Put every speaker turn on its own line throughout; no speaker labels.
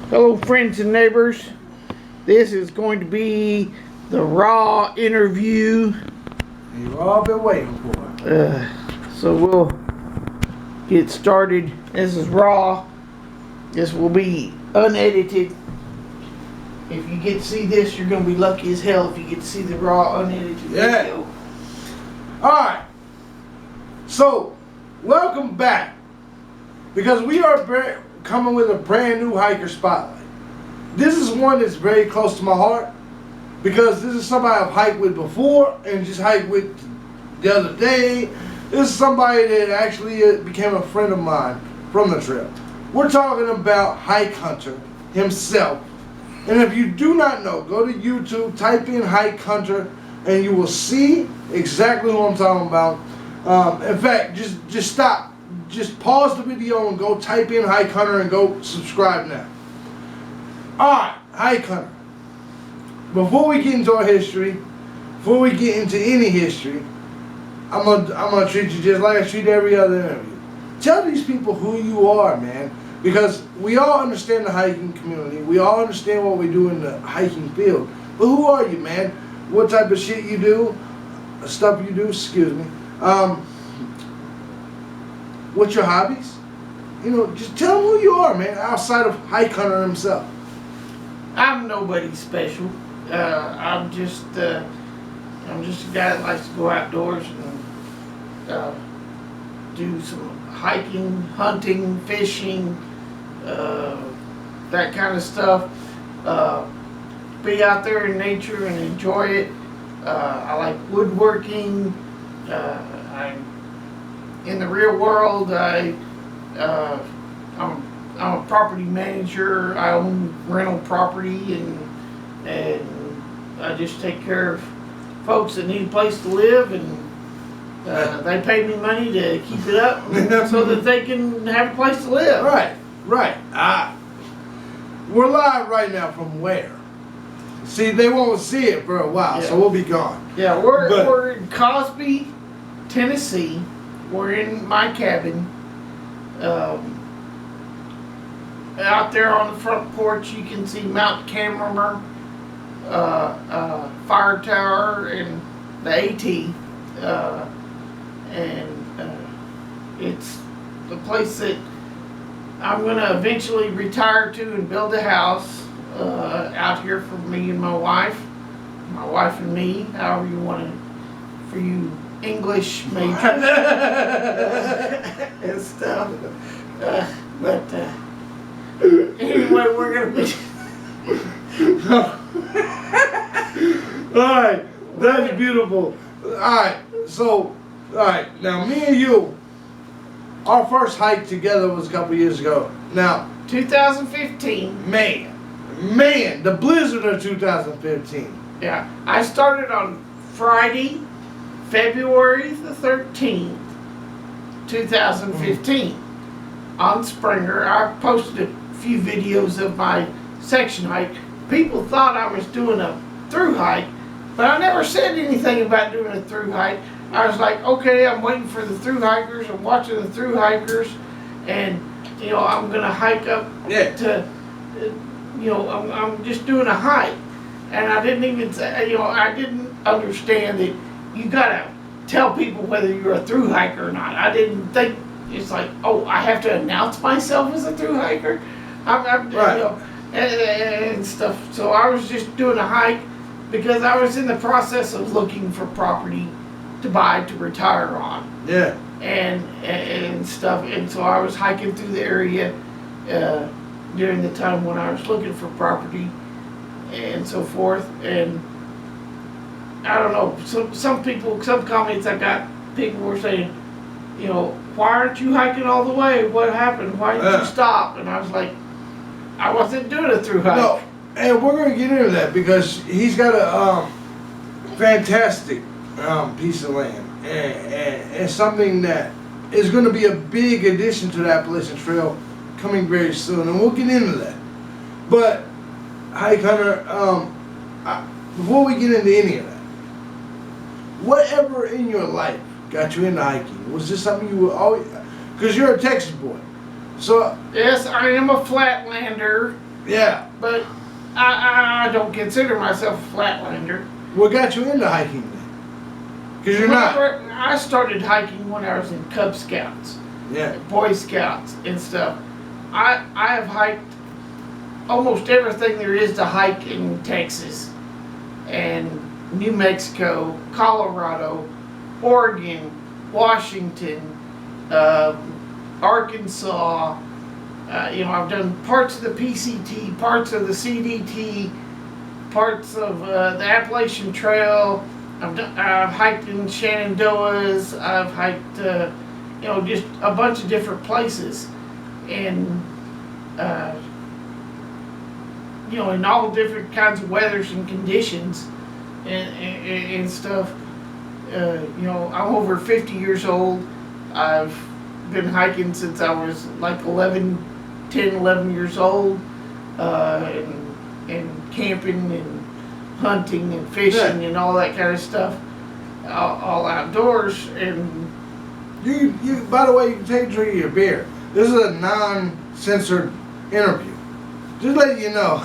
Hello friends and neighbors. This is going to be the raw interview.
You've all been waiting for.
So we'll get started. This is raw. This will be unedited. If you get to see this, you're going to be lucky as hell if you get to see the raw unedited video.
Alright. So, welcome back. Because we are coming with a brand new hiker spotlight. This is one that's very close to my heart because this is somebody I've hiked with before and just hiked with the other day. This is somebody that actually became a friend of mine from the trail. We're talking about hikehunter himself. And if you do not know, go to YouTube, type in hikehunter, and you will see exactly what I'm talking about. In fact, just stop. Just pause the video and go type in hikehunter and go subscribe now. Alright, hikehunter. Before we get into our history, before we get into any history, I'm gonna treat you just like I treat every other interview. Tell these people who you are, man. Because we all understand the hiking community. We all understand what we do in the hiking field. But who are you, man? What type of shit you do? Stuff you do, excuse me. What's your hobbies? You know, just tell them who you are, man, outside of hikehunter himself.
I'm nobody special. I'm just a guy that likes to go outdoors and do some hiking, hunting, fishing, that kind of stuff. Be out there in nature and enjoy it. I like woodworking. In the real world, I'm a property manager. I own rental property, and I just take care of folks that need a place to live, and they pay me money to keep it up so that they can have a place to live.
Right. We're live right now from where? See, they won't see it for a while, so we'll be gone.
Yeah, we're in Cosby, Tennessee. We're in my cabin. Out there on the front porch, you can see Mount Cameron, Fire Tower, and the AT. It's the place that I'm going to eventually retire to and build a house out here for me and my wife and me, however you want to, for you English majors and stuff. Anyway, we're going to be...
Alright, that's beautiful. Alright, so, alright, now me and you, our first hike together was a couple years ago. Now,
2015.
Man, the blizzard of 2015.
Yeah, I started on Friday, February the 13th, 2015. On Springer, I posted a few videos of my section hike. People thought I was doing a through hike, but I never said anything about doing a through hike. I was like, okay, I'm waiting for the through hikers. I'm watching the through hikers, and you know, I'm gonna hike up to, you know, I'm just doing a hike, and I didn't even say, you know, I didn't understand that you gotta tell people whether you're a through hiker or not. I didn't think it's like, oh, I have to announce myself as a through hiker. I'm
right.
You know, and stuff. So I was just doing a hike because I was in the process of looking for property to buy to retire on.
Yeah.
And stuff. And so I was hiking through the area during the time when I was looking for property and so forth. And I don't know, some people, some comments I got, people were saying, you know, why aren't you hiking all the way? What happened? Why did you stop? And I was like, I wasn't doing a through hike.
No, and we're going to get into that because he's got a fantastic piece of land and something that is going to be a big addition to the Appalachian Trail coming very soon, and we'll get into that. But, hikehunter, before we get into any of that, whatever in your life got you into hiking? Was this something you were always, because you're a Texas boy, so
yes, I am a flatlander.
Yeah.
But I don't consider myself a flatlander.
What got you into hiking then? Because you're not.
I started hiking when I was in Cub Scouts,
Yeah.
Boy Scouts and stuff. I have hiked almost everything there is to hike in Texas and New Mexico, Colorado, Oregon, Washington, Arkansas. I've done parts of the PCT, parts of the CDT, parts of the Appalachian Trail. I've hiked in Shenandoahs. I've hiked, just a bunch of different places, and in all different kinds of weathers and conditions, and stuff. I'm over 50 years old. I've been hiking since I was like 10, 11 years old, and camping and hunting and fishing and all that kind of stuff, all outdoors. And
you by the way, you can take a drink of your beer. This is a non-censored interview. Just letting you know.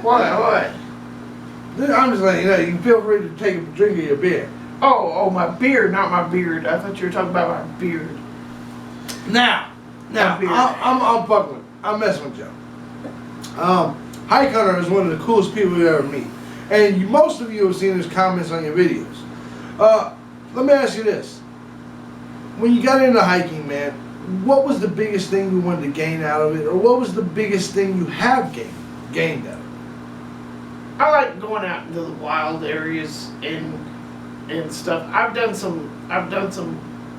What?
I'm just letting you know. You can feel free to take a drink of your beer.
Oh, my beard, not my beard. I thought you were talking about my beard.
Now, I'm fucking with. I'm messing with you. Hikehunter is one of the coolest people you ever meet, and most of you have seen his comments on your videos. Let me ask you this: when you got into hiking, man, what was the biggest thing you wanted to gain out of it, or what was the biggest thing you have gained out of it?
I like going out into the wild areas and stuff. I've done some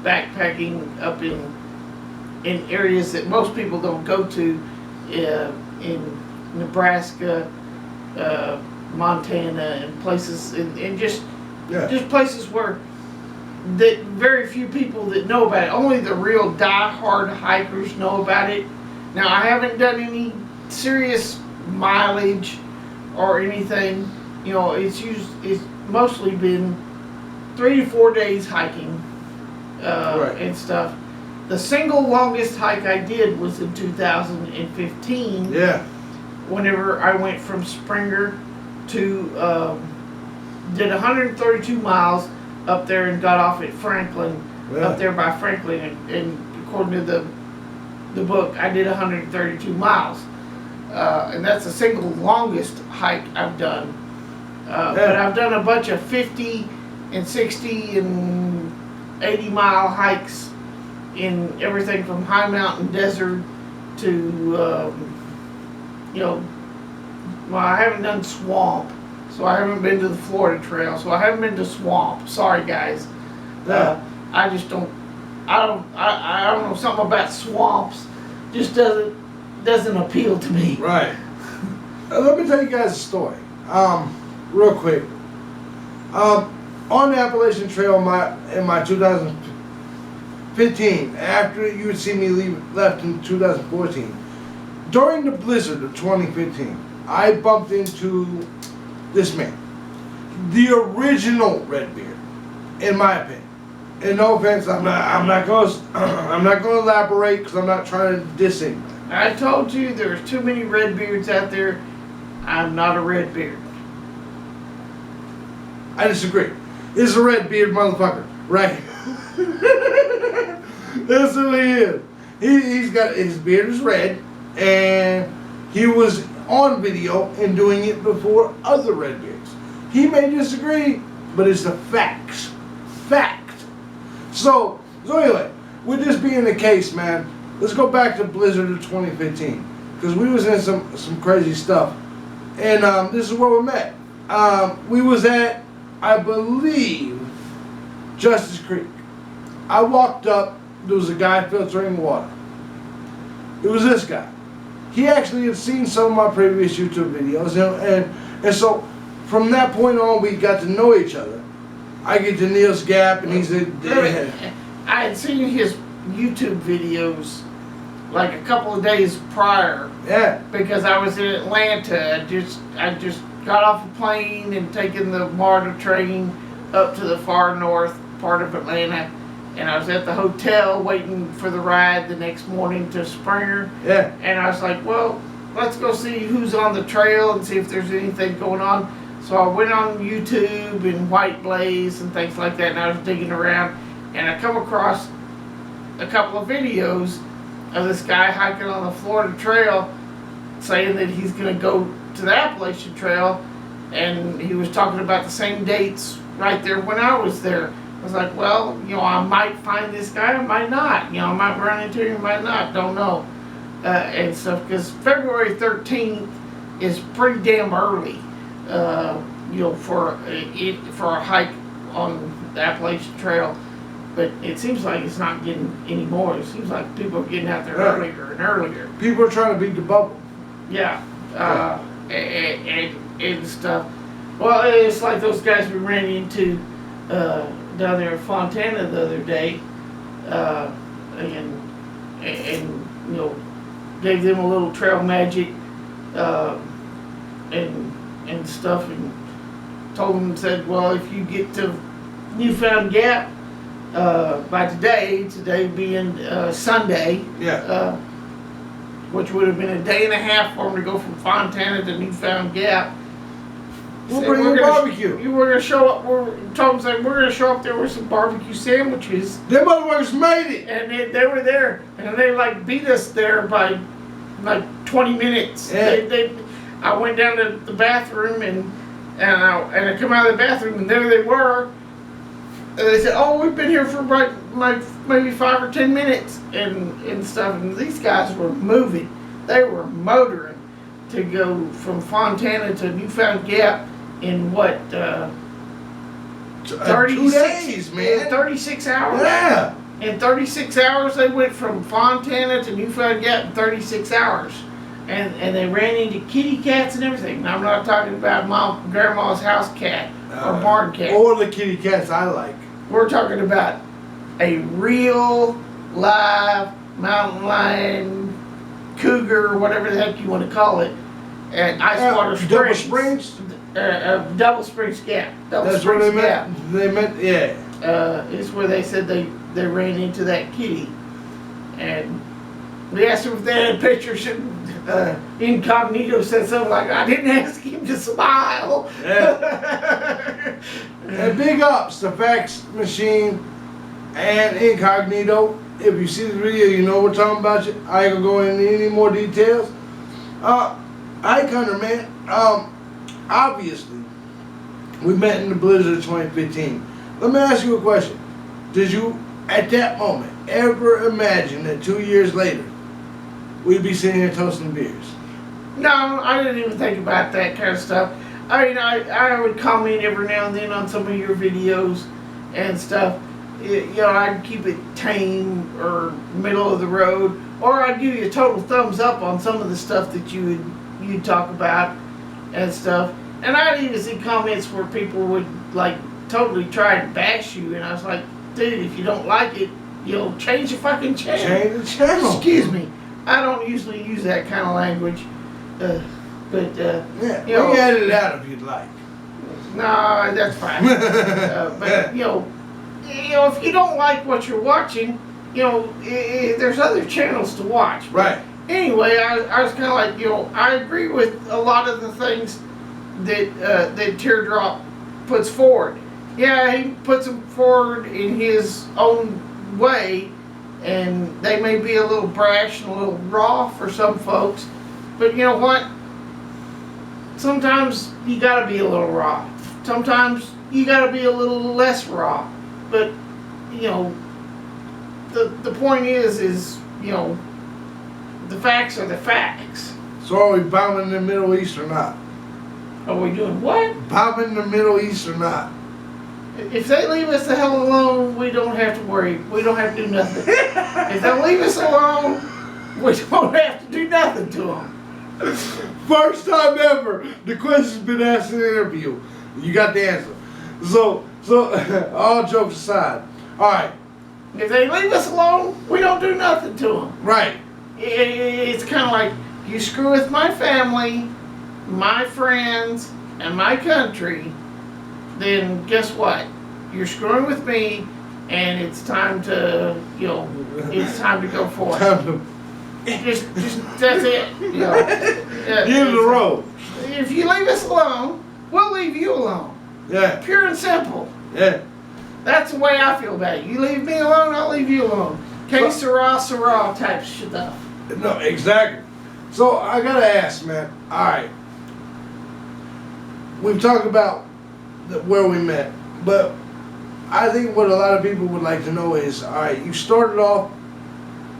backpacking up in areas that most people don't go to, in Nebraska, Montana, and places, and just places where that very few people that know about it. Only the real die-hard hikers know about it. Now, I haven't done any serious mileage or anything. It's mostly been 3 to 4 days hiking and stuff. The single longest hike I did was in 2015.
Yeah.
Whenever I went from Springer to did 132 miles up there and got off at Franklin, up there by Franklin, and according to the book, I did 132 miles, and that's the single longest hike I've done. But I've done a bunch of 50 and 60 and 80 mile hikes in everything from high mountain desert to I haven't done swamp, so I haven't been to the Florida Trail, so I haven't been to swamp. Sorry, guys. I don't know, something about swamps just doesn't appeal to me.
Right. Let me tell you guys a story, real quick. On the Appalachian Trail in my 2015, after you would see me left in 2014, during the blizzard of 2015, I bumped into this man, the original Redbeard, in my opinion. And no offense, I'm not going to elaborate because I'm not trying to diss him.
I told you there's too many Redbeards out there. I'm not a Redbeard.
I disagree. This is a Redbeard motherfucker, right? That's who he is. He's got, his beard is red, and he was on video and doing it before other Redbeards. He may disagree, but it's the facts. Fact. So anyway, with this being the case, man, let's go back to Blizzard of 2015, because we was in some crazy stuff, and this is where we met. We was at, I believe, Justice Creek. I walked up, there was a guy filtering water. It was this guy. He actually had seen some of my previous YouTube videos, and so from that point on, we got to know each other. I get to Neil's Gap, and he's
I had seen his YouTube videos like a couple of days prior.
Yeah.
Because I was in Atlanta. I just got off a plane and taken the MARTA train up to the far north part of Atlanta, and I was at the hotel waiting for the ride the next morning to Springer.
Yeah.
And I was like, well, let's go see who's on the trail and see if there's anything going on. So I went on YouTube and White Blaze and things like that, and I was digging around, and I come across a couple of videos of this guy hiking on the Florida Trail saying that he's going to go to the Appalachian Trail, and he was talking about the same dates right there when I was there. I was like, well, you know, I might find this guy, I might not. You know, I might run into him, I might not, don't know. And stuff, because February 13th is pretty damn early, you know, for a hike on the Appalachian Trail. But it seems like it's not getting any more. It seems like people are getting out there earlier and earlier.
People are trying to beat the bubble.
Yeah, and stuff. Well, it's like those guys we ran into down there in Fontana the other day, and you know, gave them a little trail magic and stuff, and told them, said, well, if you get to Newfound Gap by today being Sunday, which would have been a day and a half for them to go from Fontana to Newfound Gap.
We'll bring you a barbecue.
You were gonna show up. Told them, said, we're gonna show up there with some barbecue sandwiches.
Them motherfuckers made it.
And they were there, and they like beat us there by like 20 minutes.
Yeah.
I went down to the bathroom and I come out of the bathroom, and there they were. And they said, oh, we've been here for like maybe 5 or 10 minutes and stuff. And these guys were moving. They were motoring to go from Fontana to Newfound Gap in what,
2 days, man.
36 hours?
Yeah.
In 36 hours, they went from Fontana to Newfound Gap in 36 hours. And they ran into kitty cats and everything. And I'm not talking about grandma's house cat or barn cat.
Or the kitty cats I like.
We're talking about a real, live mountain lion, cougar, whatever the heck you want to call it, at Icewater Springs.
Double Springs?
Double Springs Gap.
That's where they met. They met, yeah.
It's where they said they ran into that kitty. And we asked them if they had pictures, and Incognito said something like, I didn't ask him to smile.
Yeah. And big ups to Fax Machine and Incognito. If you see the video, you know we're talking about you. I ain't gonna go into any more details. Hikehunter, man. Obviously, we met in the blizzard of 2015. Let me ask you a question. Did you, at that moment, ever imagine that 2 years later, we'd be sitting here toasting beers?
No, I didn't even think about that kind of stuff. I mean, I would comment every now and then on some of your videos and stuff. You know, I'd keep it tame or middle of the road, or I'd give you a total thumbs up on some of the stuff that you'd talk about and stuff. And I'd even see comments where people would like totally try and bash you, and I was like, dude, if you don't like it, you'll change the fucking channel.
Change the channel.
Excuse me. I don't usually use that kind of language, but
yeah,
you know,
we can edit it out if you'd like.
No, that's fine. But you know, if you don't like what you're watching, you know, there's other channels to watch.
Right.
Anyway, I was kind of like, you know, I agree with a lot of the things that Teardrop puts forward. Yeah, he puts them forward in his own way, and they may be a little brash and a little raw for some folks, but you know what? Sometimes you gotta be a little raw. Sometimes you gotta be a little less raw. But, you know, the point is, you know, the facts are the facts.
So are we bombing the Middle East or not?
Are we doing what?
Bombing the Middle East or not?
If they leave us the hell alone, we don't have to worry. We don't have to do nothing. If they leave us alone, we don't have to do nothing to them.
First time ever, the question's been asked in an interview. You got the answer. So all jokes aside, all right.
If they leave us alone, we don't do nothing to them.
Right.
It's kind of like, you screw with my family, my friends, and my country, then guess what? You're screwing with me, and it's time to, it's time to go for it.
Time to
Just that's it.
give the road.
If you leave us alone, we'll leave you alone.
Yeah.
Pure and simple.
Yeah.
That's the way I feel about it. You leave me alone, I'll leave you alone. Que sera, sera type stuff.
No, exactly. So I gotta ask, man. All right. We've talked about where we met, but I think what a lot of people would like to know is, all right, you started off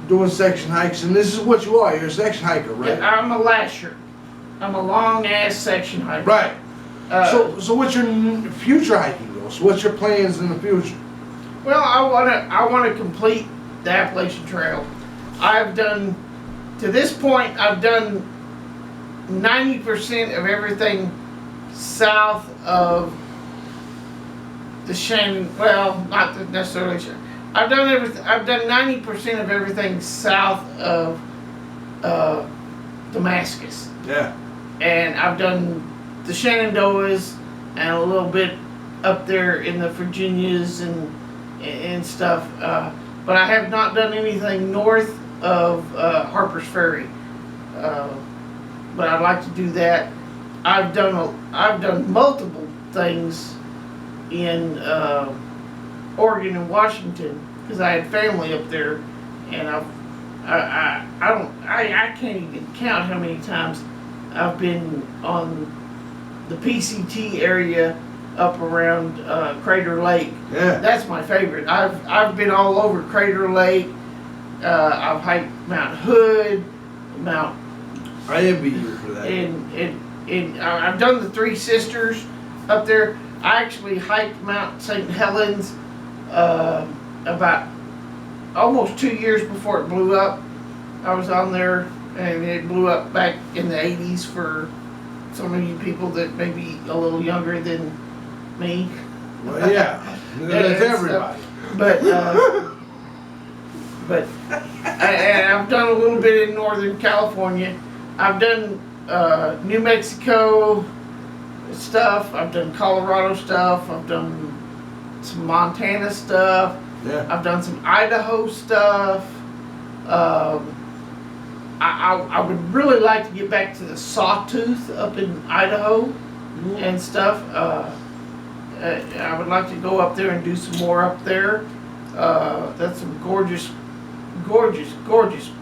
doing section hikes, and this is what you are. You're a section hiker, right?
Yeah, I'm a lasher. I'm a long ass section hiker.
Right. So what's your future hiking goals? What's your plans in the future?
Well, I wanna complete the Appalachian Trail. I've done, to this point, I've done 90% of everything south of the Shannon. Well, not necessarily Shannon. I've done everything. I've done 90% of everything south of Damascus.
Yeah.
And I've done the Shenandoahs and a little bit up there in the Virginias and stuff. But I have not done anything north of Harper's Ferry. But I'd like to do that. I've done multiple things in Oregon and Washington because I had family up there, and I can't even count how many times I've been on the PCT area up around Crater Lake.
Yeah.
That's my favorite. I've been all over Crater Lake. I've hiked Mount Hood, Mount.
I envy you for that.
And I've done the Three Sisters up there. I actually hiked Mount St. Helens about almost 2 years before it blew up. I was on there, and it blew up back in the 80s for some of you people that may be a little younger than me.
Well, yeah, that's everybody.
But I've done a little bit in Northern California. I've done New Mexico stuff. I've done Colorado stuff. I've done some Montana stuff.
Yeah.
I've done some Idaho stuff. I would really like to get back to the Sawtooth up in Idaho and stuff. I would like to go up there and do some more up there. That's some gorgeous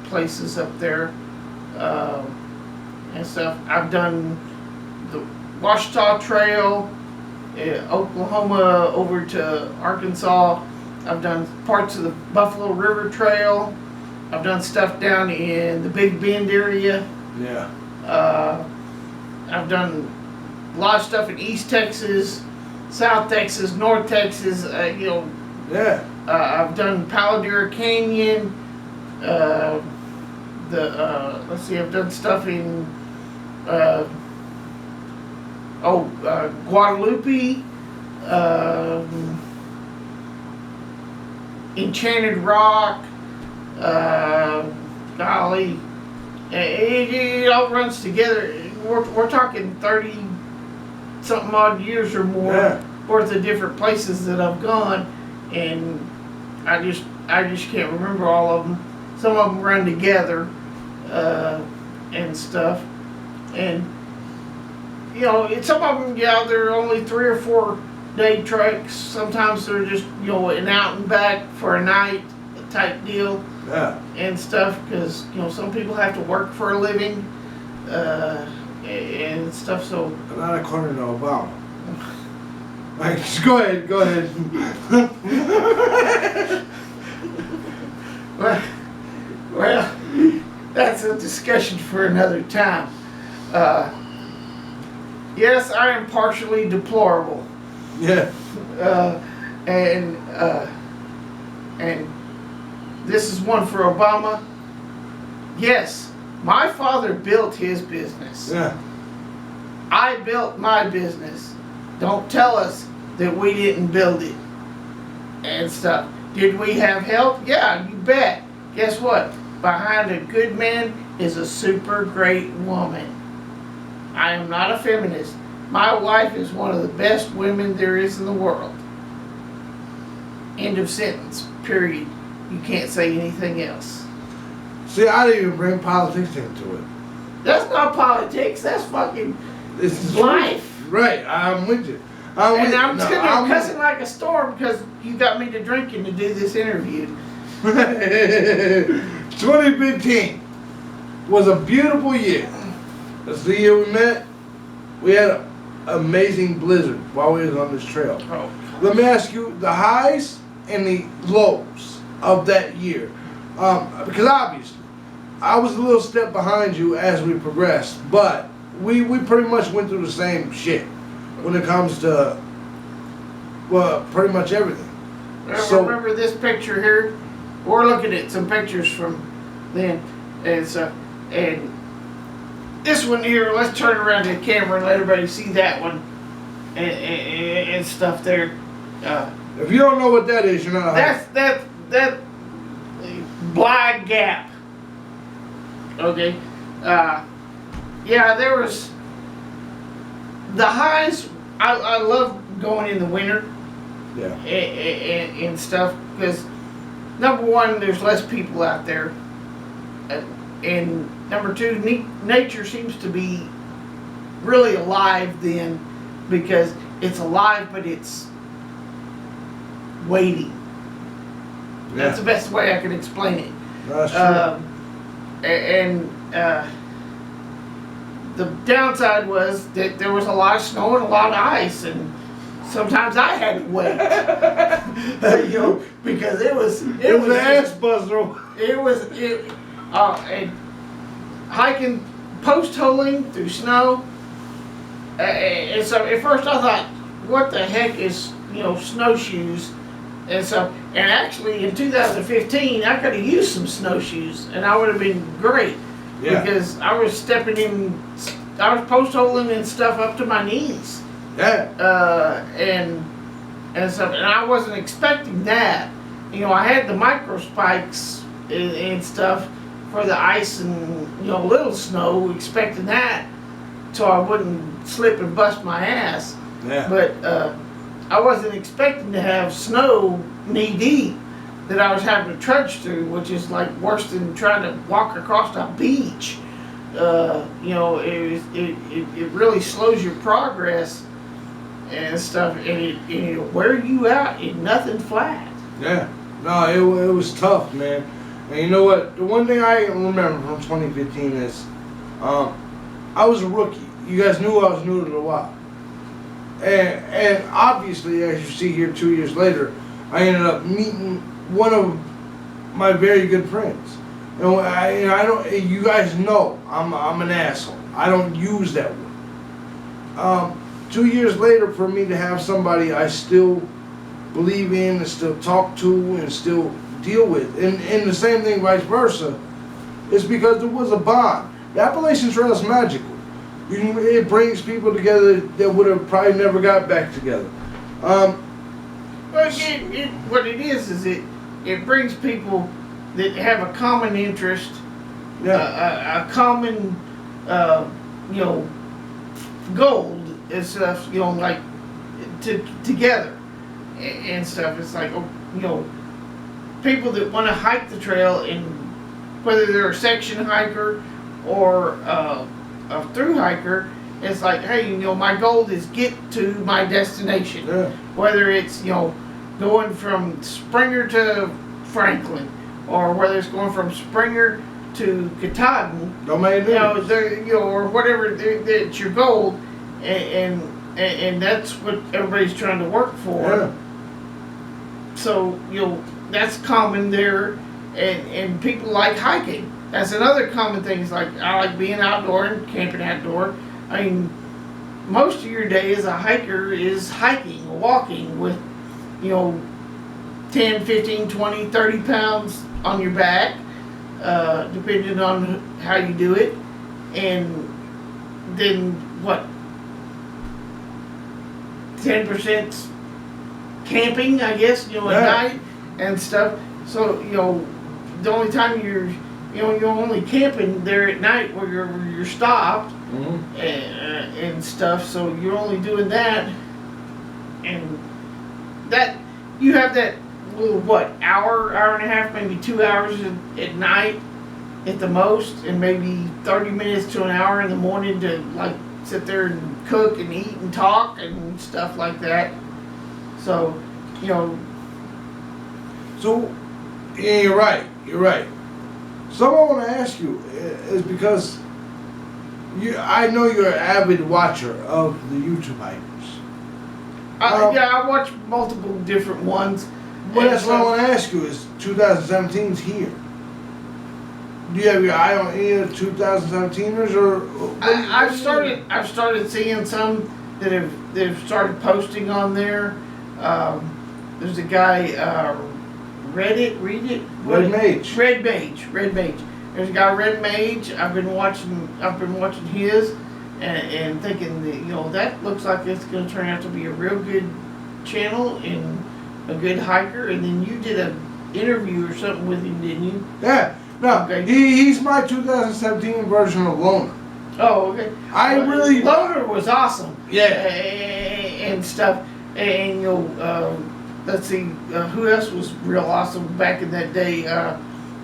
places up there and stuff. I've done the Washita Trail, Oklahoma over to Arkansas. I've done parts of the Buffalo River Trail. I've done stuff down in the Big Bend area.
Yeah.
I've done a lot of stuff in East Texas, South Texas, North Texas.
Yeah.
I've done Paladera Canyon. Let's see, I've done stuff in Guadalupe, Enchanted Rock. Golly, it all runs together. We're talking 30 something odd years or more worth of different places that I've gone, and I just can't remember all of them. Some of them run together and stuff, and some of them, they're only 3 or 4 day treks. Sometimes they're just an out and back for a night type deal.
Yeah.
And stuff, because some people have to work for a living and stuff. So
not according to Obama. Like, just go ahead.
well, that's a discussion for another time. Yes, I am partially deplorable.
Yeah.
And this is one for Obama. Yes, my father built his business.
Yeah.
I built my business. Don't tell us that we didn't build it and stuff. Did we have help? Yeah, you bet. Guess what? Behind a good man is a super great woman. I am not a feminist. My wife is one of the best women there is in the world. End of sentence. Period. You can't say anything else.
See, I didn't even bring politics into it.
That's not politics. That's fucking
This is
life.
Right, I'm with you.
And I'm sitting there cussing like a storm because you got me to drinking to do this interview.
2015 was a beautiful year. That's the year we met. We had an amazing blizzard while we was on this trail.
Oh.
Let me ask you the highs and the lows of that year. Because obviously, I was a little step behind you as we progressed, but we pretty much went through the same shit when it comes to, well, pretty much everything.
So, remember this picture here? We're looking at some pictures from then, and this one here. Let's turn around to the camera and let everybody see that one and stuff there.
If you don't know what that is, you're not.
That's Bly Gap. Okay. Yeah, there was the highs. I love going in the winter.
Yeah.
And stuff because number one, there's less people out there, and number two, nature seems to be really alive then because it's alive, but it's waiting.
Yeah.
That's the best way I can explain it.
That's true.
The downside was that there was a lot of snow and a lot of ice, and sometimes I had to wait, because it was
an ass buster.
And hiking, post holing through snow, and so at first I thought, what the heck is snowshoes, and actually in 2015 I could have used some snowshoes, and I would have been great, because I was I was post holing and stuff up to my knees.
Yeah.
And I wasn't expecting that. I had the micro spikes and stuff for the ice and little snow, expecting that, so I wouldn't slip and bust my ass.
Yeah.
But I wasn't expecting to have snow knee deep that I was having to trudge through, which is like worse than trying to walk across a beach. It really slows your progress and stuff, and it'll wear you out in nothing flat.
Yeah. No, it was tough, man. And you know what? The one thing I remember from 2015 is I was a rookie. You guys knew I was new to the wild. And obviously, as you see here 2 years later, I ended up meeting one of my very good friends. I don't. You guys know I'm an asshole. I don't use that word. 2 years later, for me to have somebody I still believe in and still talk to and still deal with, and the same thing vice versa, is because there was a bond. The Appalachian Trail is magical. It brings people together that would have probably never got back together.
Well, what it is it brings people that have a common interest, a common, goal and stuff, like together and stuff. It's like, people that want to hike the trail, and whether they're a section hiker or a through hiker, it's like, hey, my goal is get to my destination.
Yeah.
Whether it's going from Springer to Franklin, or whether it's going from Springer to Katahdin, or whatever, that's your goal, and that's what everybody's trying to work for.
Yeah.
So that's common there, and people like hiking. That's another common thing. Is like, I like being outdoor and camping outdoor. I mean, most of your day as a hiker is hiking, walking with 10, 15, 20, 30 pounds on your back, depending on how you do it. And then what, 10% camping, I guess, at night and stuff. So, the only time you're only camping there at night where you're stopped, and stuff. So you're only doing that, and that you have that well, what, hour and a half, maybe 2 hours at night at the most, and maybe 30 minutes to an hour in the morning to like sit there and cook and eat and talk and stuff like that. So, you know.
So, yeah, you're right. You're right. So what I want to ask you is because I know you're an avid watcher of the YouTube hikers.
Yeah, I watch multiple different ones.
Well, that's what I want to ask you is 2017's here. Do you have your eye on any of the 2017ers or?
I've started seeing some that have started posting on there. There's a guy, Red Mage. There's a guy, Red Mage. I've been watching his, and thinking that, you know, that looks like it's going to turn out to be a real good channel and a good hiker. And then you did an interview or something with him, didn't you?
Yeah. No, okay. He's my 2017 version of Loner.
Oh, okay. Loner was awesome.
Yeah.
And stuff. And, you know, let's see, who else was real awesome back in that day?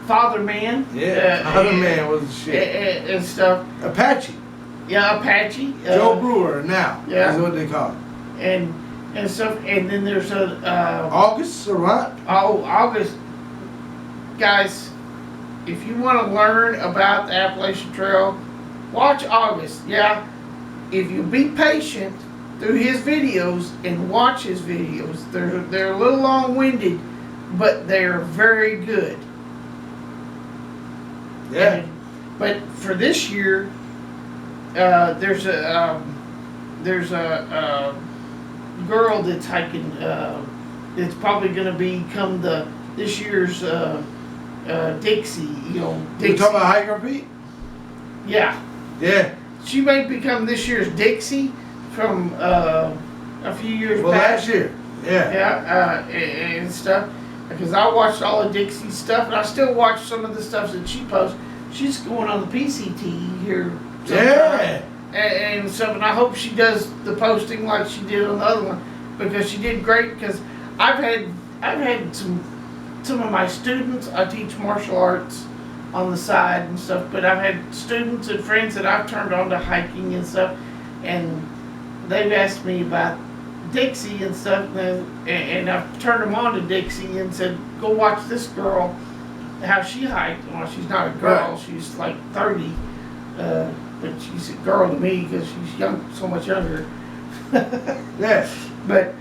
Father Man.
Yeah, Father Man was the shit.
And stuff.
Apache.
Yeah, Apache.
Joe Brewer now. Yeah. That's what they call it.
And stuff. And then there's
August Surratt.
Oh, August. Guys, if you want to learn about the Appalachian Trail, watch August. Yeah. If you be patient through his videos and watch his videos, they're a little long-winded, but they're very good.
Yeah.
But for this year, there's a girl that's hiking. It's probably going to become this year's Dixie. You know, Dixie.
You talking about hiker feet?
Yeah.
Yeah.
She may become this year's Dixie from a few years back.
Last year. Yeah.
Yeah, and stuff. Because I watched all of Dixie's stuff, and I still watch some of the stuff that she posts. She's going on the PCT here sometime.
Yeah.
And stuff, and I hope she does the posting like she did on the other one, because she did great. Because I've had some of my students. I teach martial arts on the side and stuff, but I've had students and friends that I've turned on to hiking and stuff, and they've asked me about Dixie and stuff, and I've turned them on to Dixie and said, go watch this girl, how she hiked. Well, she's not a girl, right. She's like 30, but she's a girl to me because she's so much younger.
Yes.
But,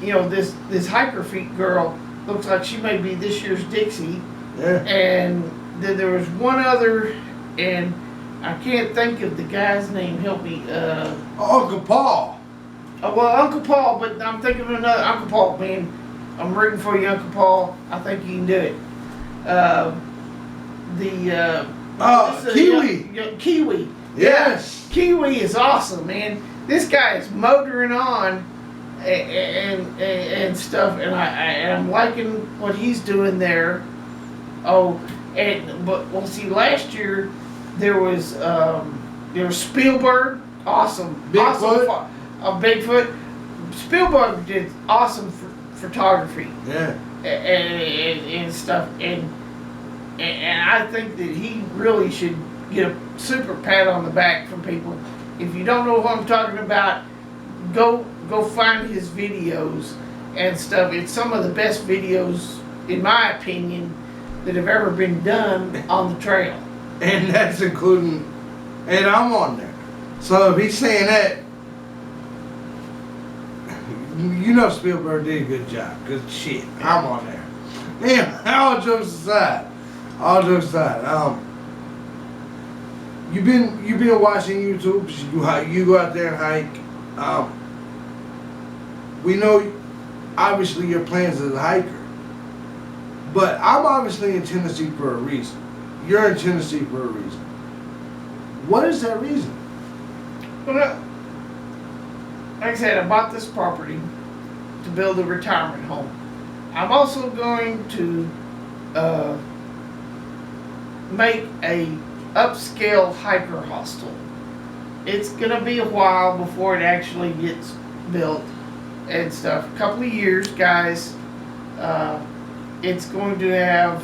you know, this hiker feet girl looks like she may be this year's Dixie.
Yeah.
And then there was one other, and I can't think of the guy's name. Help me.
Uncle Paul.
Well, Uncle Paul, but I'm thinking of another Uncle Paul. Man, I'm rooting for you, Uncle Paul. I think you can do it.
Kiwi.
Kiwi.
Yes.
Yeah. Kiwi is awesome, man. This guy is motoring on and stuff, and I'm liking what he's doing there. Oh, but see, last year there was Spielberg, awesome,
Bigfoot.
Awesome, Bigfoot. Spielberg did awesome photography.
Yeah.
And stuff, and I think that he really should get a super pat on the back from people. If you don't know what I'm talking about, go find his videos and stuff. It's some of the best videos, in my opinion, that have ever been done on the trail.
And that's including, and I'm on there. So if he's saying that, you know Spielberg did a good job. Good shit. I'm on there. Damn, all jokes aside. You've been watching YouTube. You go out there and hike. We know, obviously, your plans as a hiker. But I'm obviously in Tennessee for a reason. You're in Tennessee for a reason. What is that reason?
Well, like I said, I bought this property to build a retirement home. I'm also going to make a upscale hiker hostel. It's gonna be a while before it actually gets built and stuff. A couple of years, guys. It's going to have